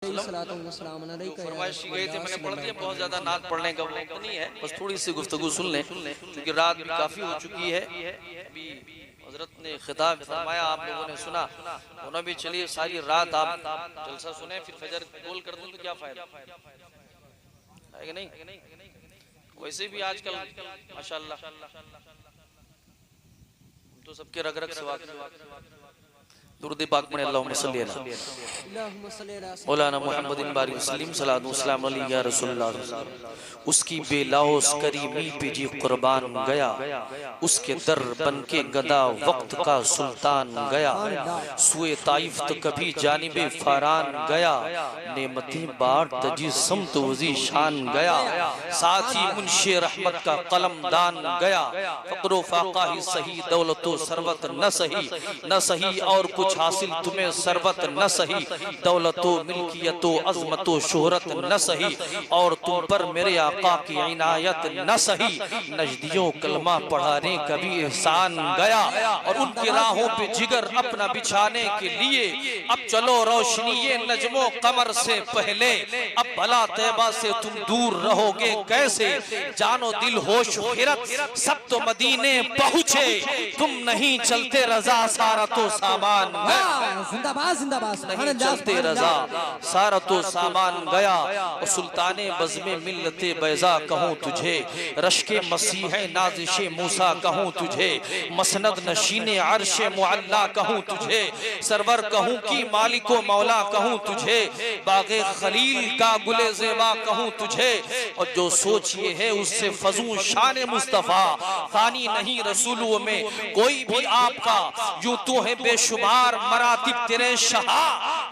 फरमाइश की गई थी, मैंने पढ़ दिया। बहुत ज्यादा नात पढ़ने का वक्त नहीं है, बस थोड़ी सी गुफ्तगू सुन लें क्योंकि रात भी काफी हो चुकी है। अभी हजरत ने खिताब फरमाया, आप लोगों ने सुना होना भी। चलिए सारी रात आप जलसा सुने, फिर फजर गोल कर दें तो क्या फायदा है कि नहीं। वैसे भी आजकल माशाल्लाह तो सबके रग रग सवाब दुरूद पाक में अल्लाहुम्मा सल्ली अला मौलाना मुहम्मदिन बारिक वसल्लम सल्लल्लाहु अलैहि वसल्लम या रसूलुल्लाह। उसकी बेलौस करीमी पे जी कुर्बान गया, उसके दर बन के गदा वक्त का सुल्तान गया। सुए ताइफ तो कभी जानिबे फारान गया, नेमतें बांट तजी समत वजी शान गया। साथ ही मुंशी रहमत का कलम दान गया, फक्रो फाका ही सही दौलतो सरवत न सही और कुछ हासिल तुम्हें सरबत न सही। दौलतो मिल्कियतो अजमतो शोहरत न सही और तुम पर मेरे आका की इनायत न सही। नजदियों कलमा पढ़ाने कभी एहसान गया और उनकी राहों पे जिगर अपना बिछाने के लिए। अब चलो रोशनी ये नजमो कमर से पहले, अब भला तैबा से तुम दूर रहोगे कैसे। जानो दिल होश हिरत सब तो मदीने पहुँचे, तुम नहीं चलते रजा सारा तो सामान जिंदाबाद जिंदाबाद नहीं चलते रजा सारा तो सामान गया। और सुल्ताने बज़्मे मिल्लते बैजा कहूँ तुझे, रश्के मसीह नाजिशे मूसा कहूँ तुझे, मसनद नशीने अर्शे मुअल्ला कहूँ तुझे, सरवर कहूँ की मालिको मौला कहूँ तुझे, बागे खलील का गुले ज़ेबा कहूँ तुझे। और जो सोच ये है उससे फजू शान मुस्तफ़ा, फानी नहीं रसूलों में कोई भी आपका। यूं तो है बेशुमार मरातिब तेरे शहा,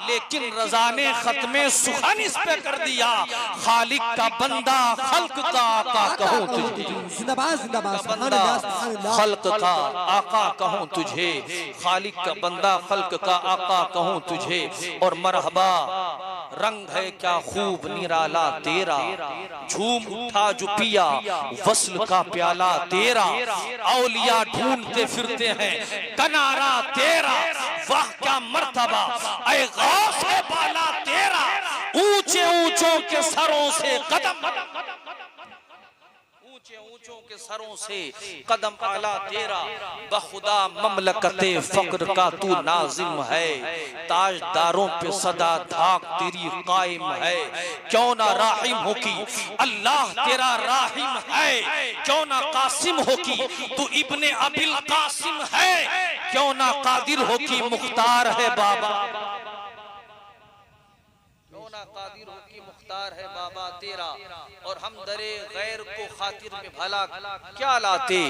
लेकिन रजा ने खत्मे सुखन इस पे कर दिया। खालिक का बंदा खल्क का आका कहूँ तुझे, जिंदाबाद जिंदाबाद बंदा खल्क का आका कहूँ तुझे, खालिक का बंदा खल्क का आका कहूँ तुझे। और मरहबा रंग है क्या खूब निराला तेरा, झूम उठा जो पिया वस्ल का प्याला तेरा। औलिया ढूंढते फिरते हैं कनारा तेरा, वाह क्या मर्तबा ऐ गौस है बाला तेरा। ऊंचे ऊंचों के सरों से कदम, ऊंचे ऊंचों के सरों से कदम आला तेरा। बखुदा ममलकते फक्र का तू नाजिम है, ताजदारों पे सदा धाक तेरी कायम है। क्यों ना राहिम हो की अल्लाह तेरा राहिम है, क्यों ना कासिम हो की तू इब्ने अबिल कासिम है, क्यों ना कादिर हो की मुख्तार है बाबा, क्यों ना कादिर हो की मुख्तार है बाबा तेरा। और हम दरे गैर को खातिर में भला क्या लाते,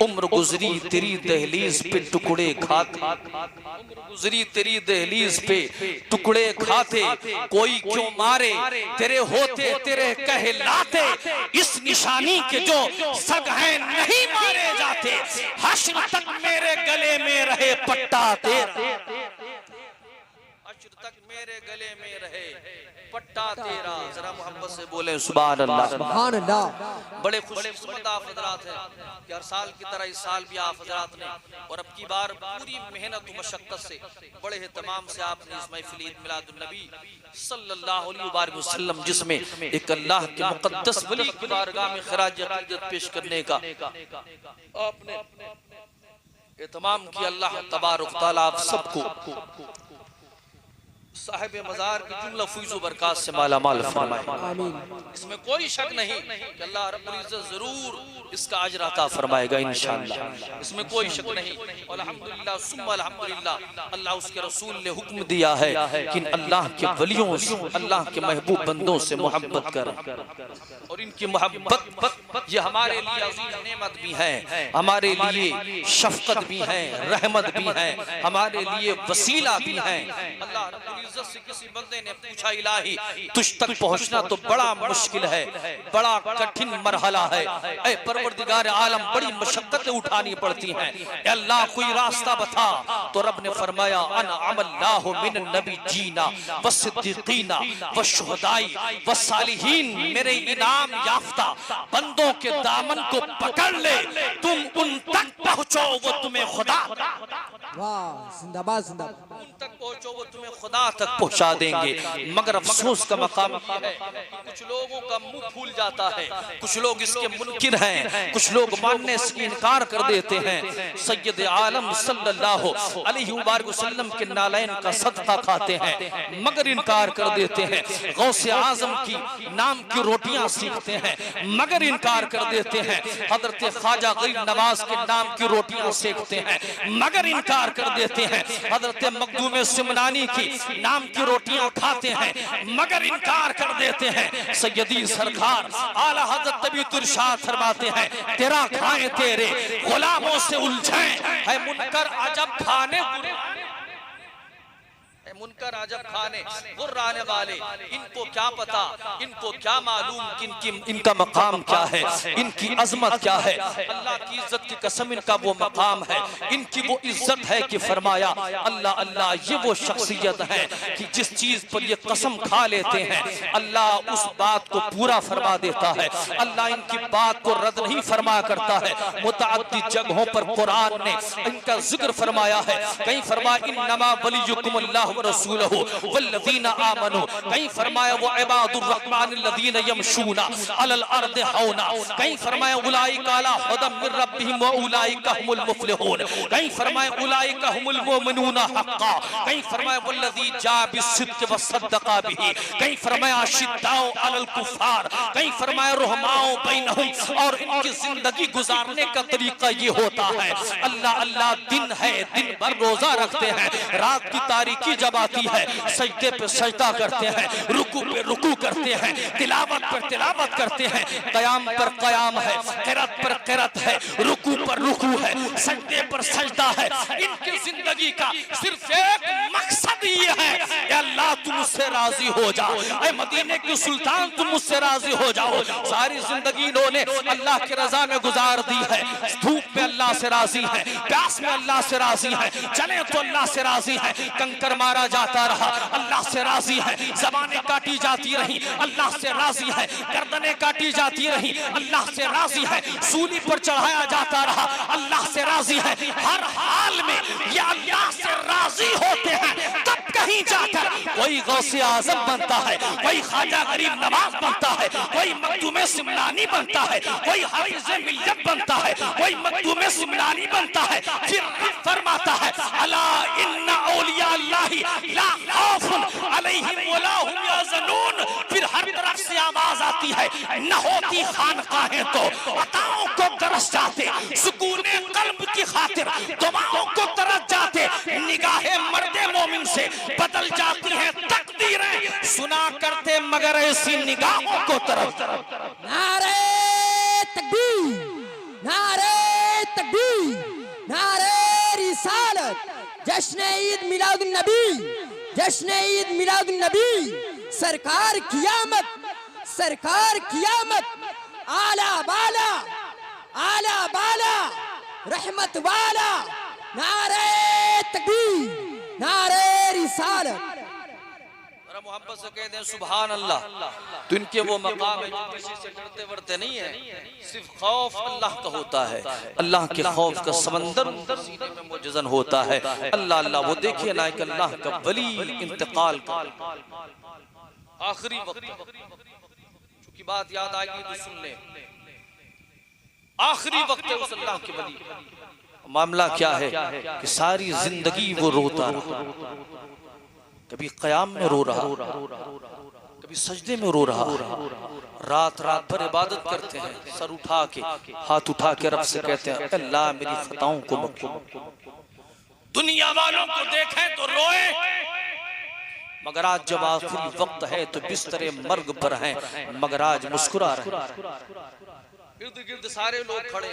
उम्र गुजरी तेरी दहलीज पे टुकड़े खाते, उम्र गुजरी तेरी दहलीज पे टुकड़े खाते। कोई क्यों मारे तेरे होते तेरे कहलाते, इस निशानी के जो सग हैं नहीं मारे जाते। हश्र तक मेरे गले में रहे पट्टा तेरा, तक मेरे गले में रहे पट्टा तेरा। जरा मोहब्बत से बोले सुभान अल्लाह सुभान अल्लाह। बड़े खुशकिस्मत आप हजरात हैं कि हर साल की तरह इस साल भी आप हजरात ने और अब की बार पूरी मेहनत और मशक्कत से बड़े एहतमाम से आपने इस महफिल ईद मिलादुन नबी सल्लल्लाहु अलैहि वसल्लम, जिसमें एक अल्लाह के मुक़द्दस वली की बारगाह में खराज अक़ीदत पेश करने का आपने एहतमाम किया। अल्लाह तबारक तआला आप सबको साहिब मज़ार की जुमला फैज़ बरक़ात से माला माल फरमाए। इसमें कोई शक नहीं कि अल्लाह रब्बुल इज़्ज़त जरूर इसका अजर अता फरमाएगा इंशाअल्लाह, इसमें कोई शक नहीं। और अल्हम्दुलिल्लाह सुम्मा अल्हम्दुलिल्लाह, अल्लाह उसके रसूल ने हुक्म दिया है कि अल्लाह के वलियों से, अल्लाह के महबूब बंदों से मोहब्बत करें। और इनकी मोहब्बत ये हमारे लिए अज़ीम नेमत भी है, हमारे लिए शफ़क़त भी है, रहमत भी है, हमारे लिए वसीला भी है। अल्लाह रब्बुल इज़्ज़त से किसी बंदे ने पूछा, इलाही तुझ तक पहुंचना तो बड़ा मुश्किल है, बड़ा कठिन मरहला है, ऐ परवरदिगार आलम बड़ी मशक्कतें उठानी पड़ती हैं, अल्लाह कोई रास्ता बता। तो रब ने फरमाया अना अमल्लाहु मिन नबी जीना व सिद्दीकीना व शुहदाई व सालिहीन, मेरे इनाम याफ्ता बंदों के दामन को पकड़ ले, तुम उन तक पहुंचो वो तुम्हें खुदा वाह जिंदाबाद जिंदाबाद। उन तक पहुंचो वो तुम्हें खुदा तक पहुंचा देंगे। मगर अफसोस का मकाम ये है कुछ लोगों का मुंह फूल जाता है, कुछ लोग इसके मुनकिर हैं, कुछ लोग मानने से इनकार कर देते हैं। सैयद आलम सल्लल्लाहु अलैहि वसल्लम के नालैन का सदका खाते हैं मगर इनकार कर देते हैं। गौसे आजम की नाम की रोटियां सीखते हैं मगर इनकार कर देते हैं। हजरत ख्वाजा गरीब नवाज के नाम की रोटियां सेकते हैं मगर इनकार कर देते हैं। हजरत मखदूम सिमनानी की नाम की रोटियां खाते हैं मगर इनकार कर देते हैं। सैयदी सरकार आला हजरत तबीयत इरशाद फरमाते हैं तेरा खाए तेरे गुलामों से उलझे है मुनकर अजब खाने मुनकर अजब खाने गुर्राने वाले। इनको क्या पता, इनको क्या मालूम कि इनका मकाम क्या है, इनकी अजमत क्या है। अल्लाह की इज्जत की कसम इनका वो मकाम है, इनकी वो इज्जत है कि फरमाया अल्लाह अल्लाह ये वो शख्सियत है कि जिस चीज पर ये कसम खा लेते हैं अल्लाह उस बात को पूरा फरमा देता है। अल्लाह इनकी बात को रद्द नहीं फरमा करता है। मुतअद्दिद जगहों पर कुरान ने इनका जिक्र फरमाया है। कहीं फरमाया इन्नमा वलियुकुमुल्लाहु रसूलहु वल्लज़ीना आमनू, कहीं फरमाया वो इबादुर रहमानिल्लज़ीना यमशूना अलल अर्दि हौना, कहीं फरमाया उलाइका अला हुदम मिर रब्बिहिम व उलाइका हुमुल मुफ्लिहून, कहीं फरमाया उलाइका हुमुल मुमिनूना हक्का, कहीं फरमाया वल्लज़ी जा बिस्सिद्क़ि व सद्दक़ा बिही, कहीं फरमाया अशिद्दाउ अलल कुफ़ार, कहीं फरमाया रहमाउ बैनहुम। और इनकी जिंदगी गुजारने का तरीका ये होता है अल्लाह अल्लाह दिन है दिन भर रोजा रखते हैं, रात की तारीकी जब आती है सजदे पे सजदा करते हैं, रुकू पे रुकू करते हैं, तिलावत पर तिलावत करते हैं, क़याम पर क़याम है, क़िरात पर क़िरात है, रुकू पर रुकू है, सजदे पर सजदा है। इनकी जिंदगी का सिर्फ एक मकसद ये है कि अल्लाह तुम मुझसे राजी हो जाओ, ऐ मदीने की सुल्तान तुम मुझसे राजी हो जाओ। सारी जिंदगी इन्होंने अल्लाह की रजा में गुजार दी है। धूप में अल्लाह से राजी है, प्यास में अल्लाह से राजी है, चले तो अल्लाह से राजी है, कंकर मारा जाता रहा अल्लाह से राजी है, ज़बानें काटी जाती रही अल्लाह से राजी है, गर्दनें काटी जाती रही अल्लाह से राजी है, सूली पर चढ़ाया जाता रहा अल्लाह से राजी है। हर हाल में ये अल्लाह से राजी होते हैं तब कहीं जाकर कोई गौसे आजम बनता है, कोई ख्वाजा गरीब नवाज बनता है, कोई मखदूम सिमनानी बनता है, कोई हाफिज़ मिल्लत बनता है, कोई मखदूम सिमनानी बनता है। फिर फरमाता है अला इन्ना औलिया अल्लाही ला खौफुन अलैहिम वला हुम यहज़नून। फिर हर तरफ से आवाज आती है न होती खानकाहें तो अताओं को तरस जाते, सुकूने कल्ब की खातिर दुआओं को तरस जाते, निगाहे मर्दे मोमिन से बदल जाती हैं तकदीरें सुना करते मगर ऐसी निगाहों को तरफ। नारे तकबीर, नारे तकबीर, नारे रिसालत, जश्न ईद मिलादुन नबी, जश्न ईद मिलादुन नबी, सरकार कियामत, सरकार कियामत, आला बाला, आला बाला, रहमत वाला। नारे तकबीर, नारे रिसालत। मोहब्बत से कह दें सुभान अल्लाह। तो इनके वो मकाम है जो किसी से डरते वरते नहीं है, सिर्फ खौफ अल्लाह का होता है। अल्लाह के खौफ का समंदर सीने में मुजज़न होता है। अल्लाह अल्लाह वो देखिए ना कि अल्लाह का वली इंतकाल कर आखिरी वक्त, चूंकि बात याद आएगी तो सुन ले, आखिरी वक्त है उस अल्लाह के वली। मामला क्या है कि सारी जिंदगी वो रोता रहा, कभी क़याम में रो रहा, कभी सजदे में रो रहा, रात रात भर इबादत करते हैं, सर उठा के हाथ उठा के रब से कहते हैं अल्लाह मेरी खताओं को बख्श। दुनिया वालों को देखें तो रोए, मगर आज जब आखिरी वक्त है तो बिस्तरे मर्ग पर हैं, मगर आज मुस्कुरा रहे। इर्द गिर्द सारे लोग खड़े,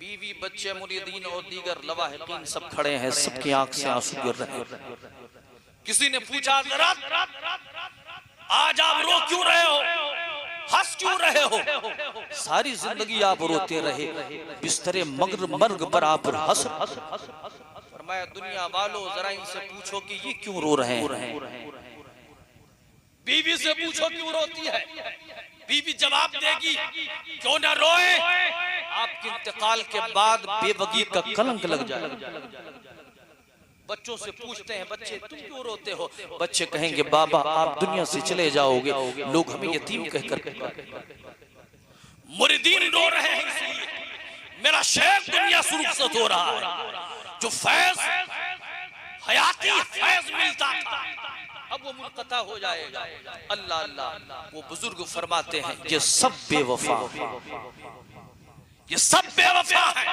बीवी बच्चे मुरीदीन और दीगर लवाहिकीन सब खड़े हैं, सबकी आंख से आंसू गिर रहे हैं। किसी ने पूछा जरा आज आप रो क्यों रहे हो, हंस क्यों रहे हो? सारी जिंदगी आप रोते रहे, बिस्तरे मर्ग पर आप हंस। फरमाया दुनिया वालों जरा इनसे पूछो कि ये क्यों रो रहे हैं। बीवी से पूछो क्यों रोती है, बीवी जवाब देगी क्यों ना रोए। आपके इंतकाल के बाद बेवगी का कलंक लग जाए। बच्चों से पूछते हैं बच्चे तुम क्यों रोते हो, बच्चे कहेंगे बाबा आप दुनिया से चले जाओगे, लोग हमें यतीम कहकर। मुरीदीन रो रहे हैं इसलिए मेरा शेख दुनिया से रुखसत हो रहा है। जो फैज हयाती फैज मिलता था अब वो मुनक़ता हो जाएगा। अल्लाह अल्लाह। वो बुजुर्ग फरमाते हैं ये सब बेवफा, ये सब बेवफा है,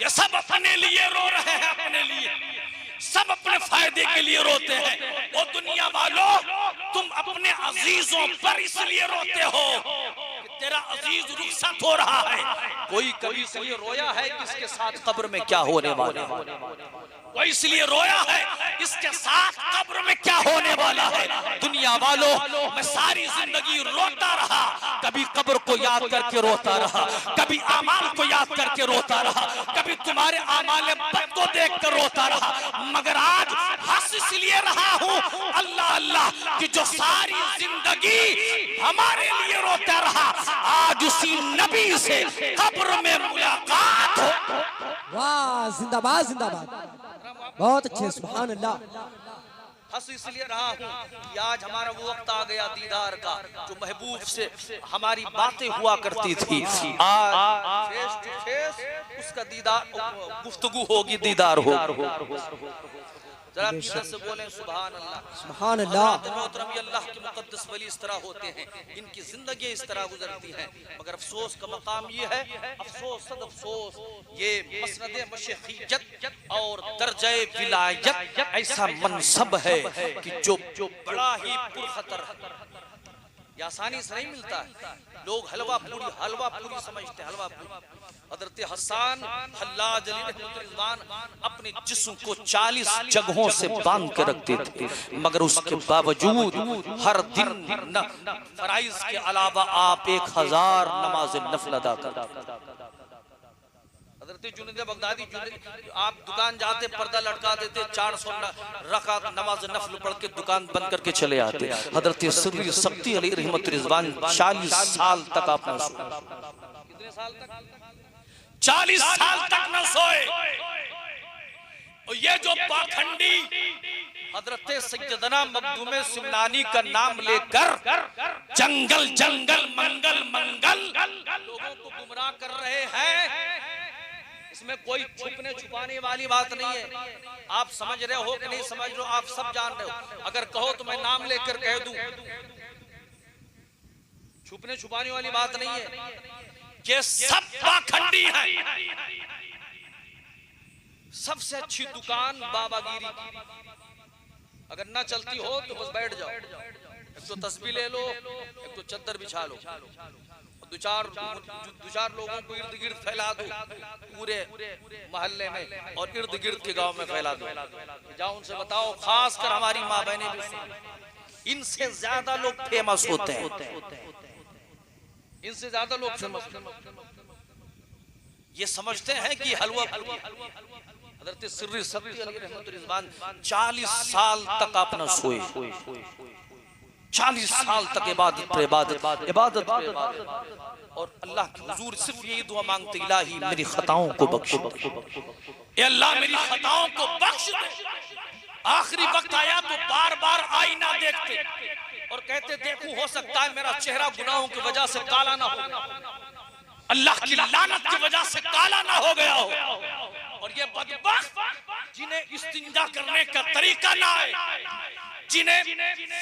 ये सब अपने लिए रो रहे हैं, अपने लिए सब अपने फायदे के लिए रोते हैं। वो दुनिया वालों तुम अपने अजीजों पर इसलिए रोते हो कि तेरा अजीज रुखसत हो रहा है। कोई कभी इसलिए रोया है कि इसके साथ कब्र में क्या होने वाला है, वो इसलिए रोया है इसके साथ कब्र में क्या होने वाला है। दुनिया वालों मैं सारी जिंदगी रोता रहा, कभी कब्र को याद करके रोता रहा, कभी आमाल को याद करके रोता रहा, कभी तुम्हारे आमाल बद को देख कर रोता रहा, मगर आज हंस इसलिए रहा हूँ अल्लाह अल्लाह कि जो सारी जिंदगी हमारे लिए रोता रहा आज उसी नबी से कब्र में मुलाकात हो। वाह जिंदाबाद जिंदाबाद, बहुत अच्छे सुभान अल्लाह। हंस इसलिए रहा हूँ कि आज हमारा वो वक्त आ गया दीदार का, जो महबूब से हमारी बातें हुआ करती थी आज फेस टू फेस उसका दीदार, गुफ्तगू होगी, दीदार होगी। जरा पीछे से बोलें सुभान अल्लाह सुभान अल्लाह। मोहतरम अल्लाह के मुकद्दस वली इस तरह होते हैं, इनकी जिंदगी इस तरह गुजरती है। मगर अफसोस का मकाम ये है, अफसोस सद अफसोस, ये मसनद मशयखियत और दर्जे विलायत ऐसा मनसब है कि जो बड़ा ही पुरखतर ये आसानी से नहीं मिलता है। लोग हलवा पूरी समझते हैं, हलवा पूरी। हजरत हसन हल्लाज अली रहमतुल्लाह अपने जिस्म को 40 जगहों से बांध के रखते थे, मगर उसके बावजूद हर दिन फराइज के अलावा आप 1000 नमाज नफल अदा करते। हजरत जुनैद बगदादी, आप दुकान जाते पर्दा लटका देते, 400 रकात नमाज नफल पढ़ के दुकान बंद करके चले आते। हजरत सिर्री सख्ती अली रहमतुल्लाह 40 साल तक आप न सोए। कितने साल तक? 40 साल तक न सोए। और ये जो पाखंडी हजरत सैयदना मखदूम सिमनानी का नाम लेकर जंगल जंगल मंगल मंगल लोगों को गुमराह कर रहे हैं, इसमें कोई छुपने छुपाने वाली बात नहीं है। आप समझ रहे हो कि नहीं समझ रहे हो, आप सब जान रहे हो। अगर कहो तो मैं नाम लेकर कह दूं, छुपने छुपाने वाली बात नहीं है। ये सब पाखंडी है। सबसे अच्छी दुकान बाबागिरी की, अगर ना चलती हो तो बस बैठ जाओ, एक तो तस्बीह ले लो, एक तो चद्दर बिछा लो, दो चार लोगों को इर्द गिर्द फैला दो पूरे मोहल्ले में और इर्द गिर्द के गांव में फैला दो। जाओ उनसे बताओ, खास कर हमारी माँ बहनें भी, इनसे ज्यादा लोग फेमस होते हैं, इनसे ज्यादा लोग फेमस। ये समझते हैं कि हलवा। हजरत सिर्री सख्ती अली रहमतुल्लाह 40 साल तक आप न सोए, 40 साल तक इबादत पे इबादत, इबादत पे इबादत, और अल्लाह के हुजूर सिर्फ यही दुआ मांगते, इलाही मेरी खताओं को बख्श दे, अल्लाह मेरी खताओं को बख्श दे। आखिरी वक्त आया तो बार बार आईना देखते और कहते देखूं हो सकता है मेरा चेहरा गुनाहों की वजह से काला ना हो, अल्लाह की लानत की वजह से काला ना हो गया हो। और ये बदबख्त जिन्हें इस्तिंजा करने का तरीका ना आए, जिन्हें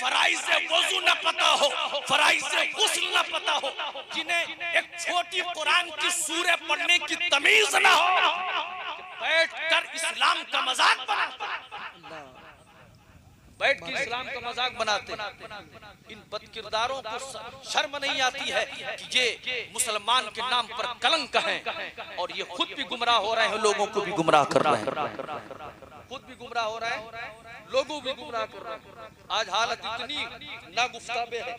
फराइज से वजू न पता हो, फराइज से गुस्ल न पता हो, जिन्हें एक छोटी कुरान की सूरह पढ़ने की तमीज ना हो, बैठकर इस्लाम का मजाक बनाते, बैठ के इस्लाम का मजाक बनाते। इन बदकिरदारों को शर्म नहीं आती है कि ये मुसलमान के नाम पर कलंक हैं, और ये खुद भी गुमराह हो रहे हैं, लोगों को भी गुमराह कर रहे हैं, खुद भी गुमराह हो रहे हैं, लोगों भी गुमराह कर रहे हैं। आज हालत इतनी नागुफ्ताबे है,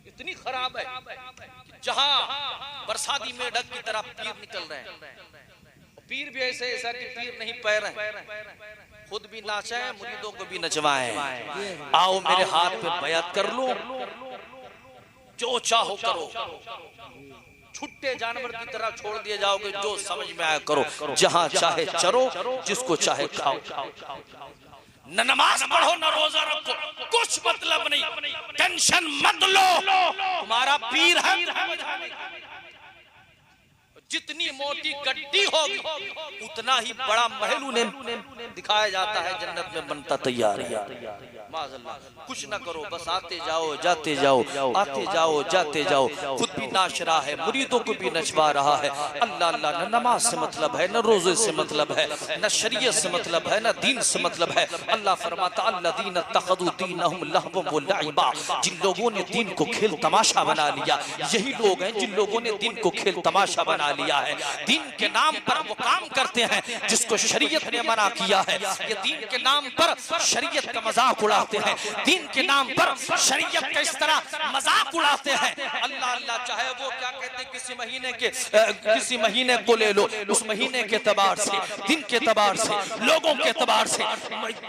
इतनी खराब है कि जहां बरसाती मेढक की तरह पीर निकल रहे हैं, पीर भी ऐसा कि पीर नहीं पै रहे, खुद भी नाचे, मुरीदों को भी नचवाएं। आओ मेरे हाथ पे बयात कर लो, जो चाहो करो, छुट्टे जानवर की तरह छोड़ दिए जाओगे। जो समझ में आया करो, जहां चाहे चरो, जिसको चाहे खाओ। न नमाज पढ़ो न रोजा रखो, कुछ मतलब नहीं, टेंशन मत लो, तुम्हारा पीर है। जितनी मोटी गड्डी होगी उतना ही बड़ा महल उन्हें दिखाया जाता है, जन्नत में बनता तैयार है। माज़अल्लाह कुछ ना करो, बस आते जाओ जाते जाओ, आते जाओ जाते जाओ। खुद भी नाच रहा है, मुरीदों को भी नचवा रहा है। अल्लाह अल्लाह, न नमाज से मतलब है, न रोजे से मतलब है, न शरीयत से मतलब है, न दीन से मतलब है। अल्लाह फरमाता अल्लज़ीना तख़ज़ू दीनहुम लहवन व लइबा, जिन लोगों ने दीन को खेल तमाशा बना लिया, यही लोग हैं जिन लोगों ने दीन को खेल तमाशा बना लिया है। दीन के नाम पर वो काम करते हैं जिसको शरीयत ने मना किया है। ये दीन के नाम पर शरीयत का मजाक उड़ाते हैं, दीन के नाम पर शरीयत का इस तरह मजाक उड़ाते हैं। अल्लाह अल्लाह, चाहे वो क्या कहते हैं, किसी महीने को ले लो, उस महीने के एतबार से, दिन के एतबार से, लोगों के एतबार से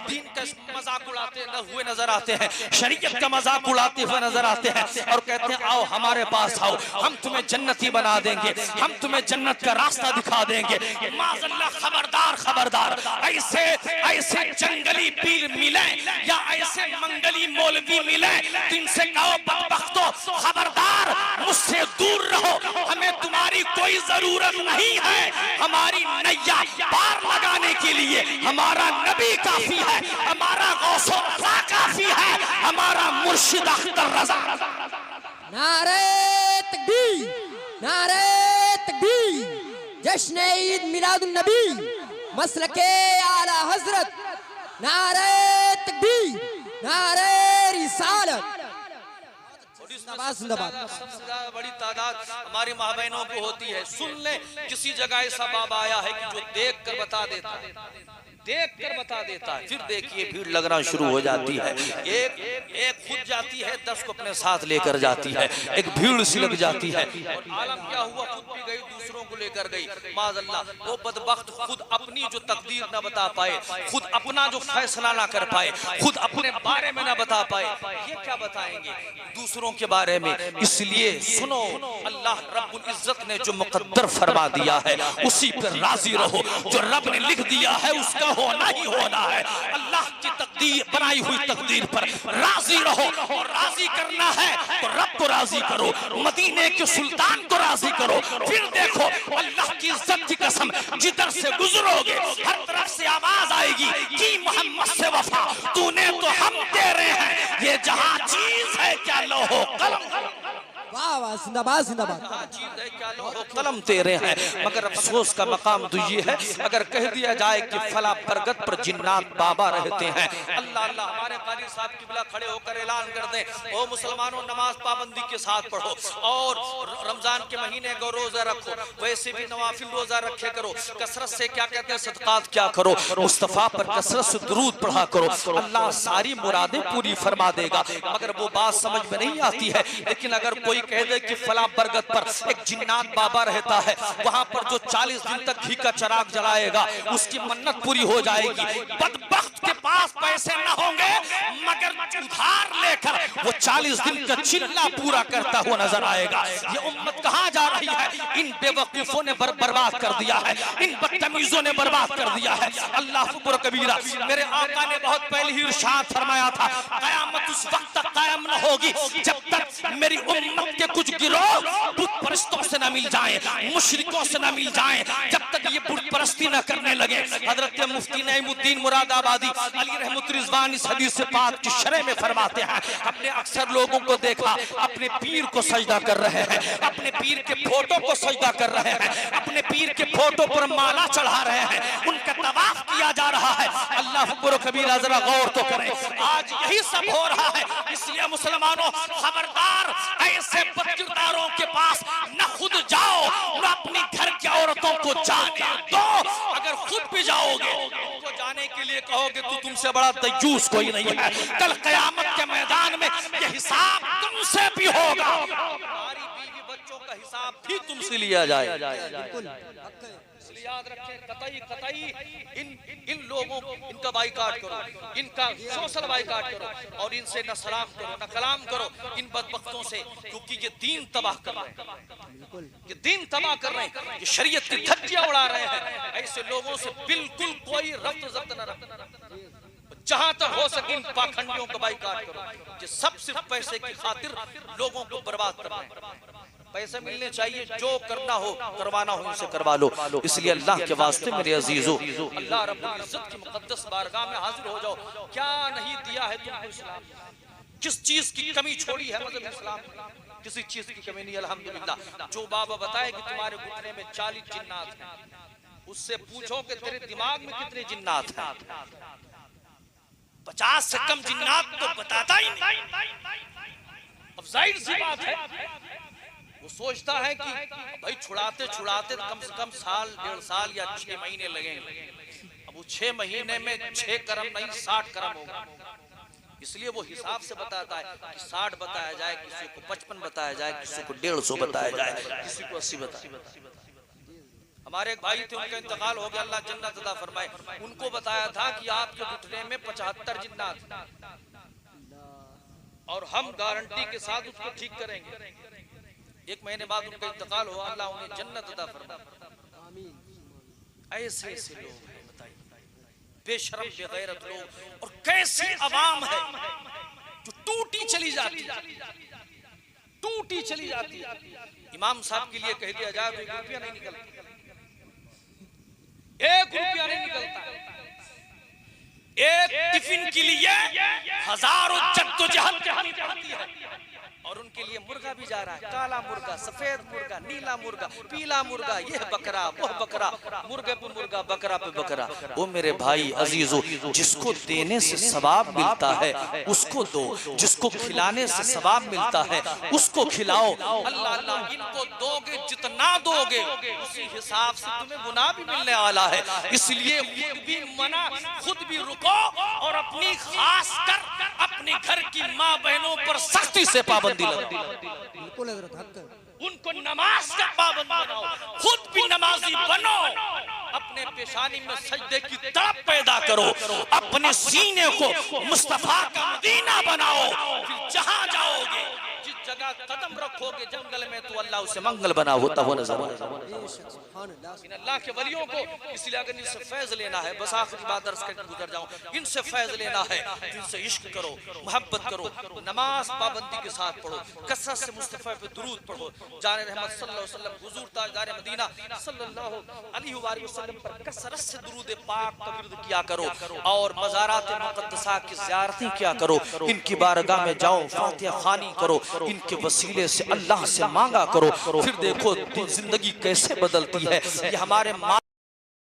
दीन का मजाक उड़ाते हुए नजर आते हैं, शरीयत का मजाक उड़ाते हुए नजर आते हैं और कहते हैं आओ हमारे पास आओ, हम तुम्हें जन्नती बना देंगे, हम तुम्हें जन्नत का रास्ता दिखा देंगे। माज़अल्लाह, खबरदार खबरदार, ऐसे ऐसे जंगली पीर मिले या ऐसे मंगली मौलवी मिले तो इनसे कहो बदबख्तो, खबरदार मुझसे दूर रहो, हमें तुम्हारी कोई जरूरत नहीं है। हमारी नैया पार लगाने के लिए हमारा नबी काफी है, हमारा गौसो रज़ा काफी है, हमारा मुर्शिद अख्तर रज़ा। नारे तकबीर, नारे तकबीर, जश्न ईद मिलादुन नबी, मसलके आला हजरत, नारे तकबीर, नारे रिसालत। जिंदाबाद। सबसे बड़ी तादाद हमारी माँ बहनों को होती है। सुन ले, किसी जगह ऐसा बाबा आया है कि जो देख कर बता देता है, देख कर बता देता है। फिर देखिए भीड़ लगना शुरू हो जाती है। एक खुद जाती है, 10 को अपने साथ लेकर जाती है, एक भीड़ सी लग जाती है। और आलम क्या हुआ, खुद भी गई, दूसरों को लेकर गई। माज़अल्लाह, वो बदबख्त खुद अपनी जो तकदीर न बता पाए, खुद अपना जो फैसला ना कर पाए, खुद अपने बारे में ना बता पाए, ये क्या बताएंगे दूसरों के बारे में। इसलिए सुनो, अल्लाह रब्बुल इज्जत ने जो मुकद्दर फरमा दिया है उसी पर राजी रहो। जो रब ने लिख दिया है उसका होना ही होना है। अल्लाह की तकदीर, बनाई हुई तकदीर पर राजी रहो। और राजी करना है तो रब को राजी करो, मदीने के सुल्तान को राजी करो। फिर देखो अल्लाह की इज्जत की कसम, जिधर से गुजरोगे हर तरफ से आवाज आएगी कि मोहम्मद से वफा तूने तो हम तेरे हैं। ये जहां चीज है क्या लोहो कलम, वाह वाह, जिंदाबाद जिंदाबाद। चीज है क्या लोहो कलम तेरे हैं। मगर अफसोस का मकाम तो ये है, अगर कह दिया जाए कि फला बरगद पर जिन्नात बाबा रहते हैं। अल्लाह अल्लाह, हमारे काली साहब किबला खड़े होकर ऐलान कर दें, ओ मुसलमानों नमाज पाबंदी के साथ पढ़ो और रमजान के महीने को रोजा रखो, वैसे भी नवाफिल रोजा रखे करो, कसरत से क्या कहते हैं सदकात क्या करो, मुस्तफा पर कसरत से दुरूद पढ़ा करो, अल्लाह सारी मुरादें पूरी फरमा देगा। मगर वो बात समझ में नहीं आती है। लेकिन अगर कोई कह दे कि फला बरगद पर एक जिन्नात बाबा रहता है, वहां पर जो 40 दिन तक घी का चराग जलाएगा उसकी मन्नत पूरी हो जाएगी। बदबख्त के पास पैसे न होंगे मगर उधार लेकर वो 40 दिन का चिल्ला पूरा करता हुआ नजर आएगा। ये उम्मत कहां जा रही है? इन बेवकूफों ने बर्बाद कर दिया है, इन बदतमीजों ने बर्बाद कर दिया है। अल्लाह अकबर कबीरा। मेरे आका ने बहुत पहले ही इरशाद फरमाया था, कयामत उस वक्त तक कायम न होगी जब तक मेरी उम्मत के कुछ गिरोह बुत परस्तों से न मिल जाएं, मुशरिकों से न मिल जाएं, जब तक ये बुत परस्ती न करने लगे। हजरत मुफ्ती नईमुद्दीन मुरादाबादी अली रहमत रिजवान इस हदीस पाक की शरह में फरमाते हैं, हमने अक्सर लोगों को देखा अपने पीर को सजदा कर रहे हैं, अपने पीर के फोटो को सजदा कर रहे हैं, अपने पीर के फोटो पर माला चढ़ा रहे हैं, उनका तवाफ किया जा रहा है। अल्लाह अकबर कबीरा, जरा गौर तो करें, आज यही सब हो रहा है। इसलिए मुसलमानों खबरदार, ऐसे बदकिरदारों के पास न खुद जाओ न अपनी घर की औरतों को जाने दो। अगर खुद भी जाओगे उनको जाने के लिए कहोगे तो तुमसे बड़ा दय्यूस कोई नहीं है। कल क़यामत के मैदान में यह हिसाब तुमसे भी होगा, तुम्हारी बीवी बच्चों का हिसाब भी तुमसे लिया जाए। याद रखें, कतई कतई इन लोगों इनका बाइकाट करो, इनका सोशल बाइकाट करो और इनसे न सलाम करो न कलाम करो इन बदबख्तों से, क्योंकि ये दीन तबाह कर रहे हैं, ये दीन तबाह कर रहे हैं, ये शरीयत की धज्जियां उड़ा रहे हैं। ऐसे लोगों से बिल्कुल कोई रब्त जब्त न रखना। जहां तक हो सके इन पाखंडियों का बाइकाट करो, ये सब सिर्फ पैसे की खातिर लोगों को बर्बाद कर रहे हैं। पैसे मिलने चाहिए, जो करना हो करवाना हो इनसे करवा लो। इसलिए अल्लाह के वास्ते मेरे अजीजों, अल्लाह रब्बुल इज्जत की मुकद्दस बारगाह में हाजिर हो जाओ। क्या नहीं दिया है तुमको इस्लाम, किस चीज की कमी छोड़ी है मतलब इस्लाम, किसी चीज की कमी नहीं अल्हम्दुलिल्लाह। जो बाबा बताए कि तुम्हारे घुटने में 40 जिन्नात हैं, उससे पूछो कि तेरे दिमाग में कितने जिन्नात हैं। 50 से कम जिन्नात तो बताता ही नहीं। अब जाहिर सी बात है, वो सोचता है कि भाई छुड़ाते छुड़ाते कम से कम साल 1.5 साल या 6 महीने लगेंगे। अब वो 6 महीने में 6 करम नहीं 60 करम होगा। इसलिए वो हिसाब से बताता है कि 60 बताया जाए, किसी को 55 बताया जाए, किसी को 150 बताया जाए, किसी को 80 बताया। हमारे एक भाई थे, उनका इंतकाल हो गया, अल्लाह जन्नत अता फरमाए। उनको बताया था कि आपके घुटने में 75 जिन्नात और हम गारंटी के साथ उसको ठीक करेंगे। 1 महीने बाद उनका इंतकाल हुआ, अल्लाह उन्हें जन्नत अता फरमाए। ऐसे ऐसे लोग हैं, बताइए, बेशरम बेगैरत लोग। और कैसी अवाम है जो टूटी चली जाती है, टूटी चली जाती है। इमाम साहब के लिए कह दिया जाए तो 1 रुपया नहीं निकलता, 1 रुपया नहीं निकलता। एक टिफिन के लिए हजारों जद्दोजहद करनी पड़ती है। और उनके लिए मुर्गा भी जा रहा है, काला मुर्गा, सफेद मुर्गा, नीला मुर्गा, पीला मुर्गा, यह बकरा वह बकरा, मुर्गे पे मुर्गा, बकरा पे बकरा। वो मेरे भाई अजीजों, जिसको देने से सवाब मिलता है उसको दो, जिसको खिलाने से सवाब मिलता है उसको खिलाओ। अल्लाह अल्लाह, इनको दोगे जितना दोगे उसी हिसाब से तुम्हें गुनाह भी मिलने वाला है। इसलिए खुद भी मना, खुद भी रुको और अपनी खास कर अपने घर की माँ बहनों पर सख्ती से पाबंदी लगाओ। बिल्कुल हजरत हक। उनको नमाज का पाबंद बनाओ, खुद भी नमाजी बनो, अपने पेशानी में सजदे की तड़प पैदा करो, अपने सीने को मुस्तफा का मदीना बनाओ। फिर जहां जाओगे, जिस जगह कदम रखोगे जंगल में, तो अल्लाह उसे मंगल बना होता हुआ नजर इन अल्लाह के वलियों को। इसलिए अगर इनसे फैज लेना है, बस आखिरी बात अर्ज करके गुजर जाऊं, इनसे फैज लेना है, इनसे इश्क करो, मोहब्बत करो, नमाज पाबंदी के साथ पढ़ो, कसरत से मुस्तफा पे दुरूद पढ़ो, जाने रहमत सल्लल्लाहु अलैहि वसल्लम हुजूर ताजदार मदीना सल्लल्लाहु अलैहि वसल्लम पर कसरत से दुरूद पाक का विर्द किया करो और मज़ारात मुक़द्दसा की ज़ियारतें किया करो। इनकी बारगाह में जाओ, फातिहा ख़ानी करो, इनके वसीले से अल्लाह से मांगा करो। फिर देखो जिंदगी कैसे बदलती है। ये हमारे